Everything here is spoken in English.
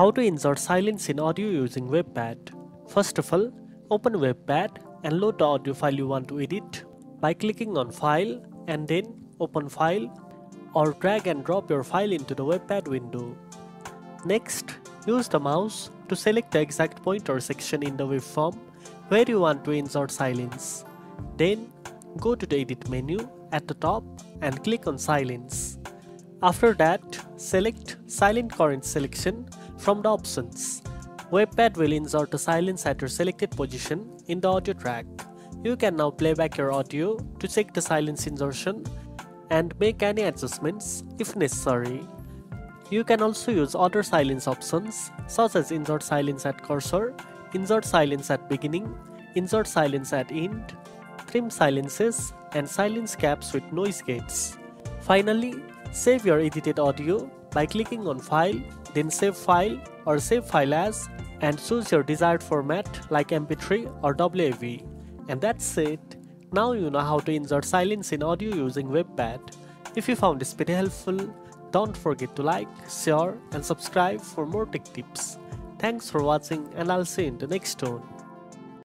How to insert silence in audio using WavePad. First of all, open WavePad and load the audio file you want to edit by clicking on File and then Open File, or drag and drop your file into the WavePad window. Next, use the mouse to select the exact point or section in the waveform where you want to insert silence. Then, go to the Edit menu at the top and click on Silence. After that, select Silent Current Selection from the options. WavePad will insert the silence at your selected position in the audio track. You can now play back your audio to check the silence insertion and make any adjustments if necessary. You can also use other silence options such as insert silence at cursor, insert silence at beginning, insert silence at end, trim silences, and silence caps with noise gates. Finally, save your edited audio by clicking on File, then Save File or Save File As, and choose your desired format like MP3 or WAV. And that's it. Now you know how to insert silence in audio using WavePad. If you found this video helpful, don't forget to like, share, and subscribe for more tech tips. Thanks for watching, and I'll see you in the next one.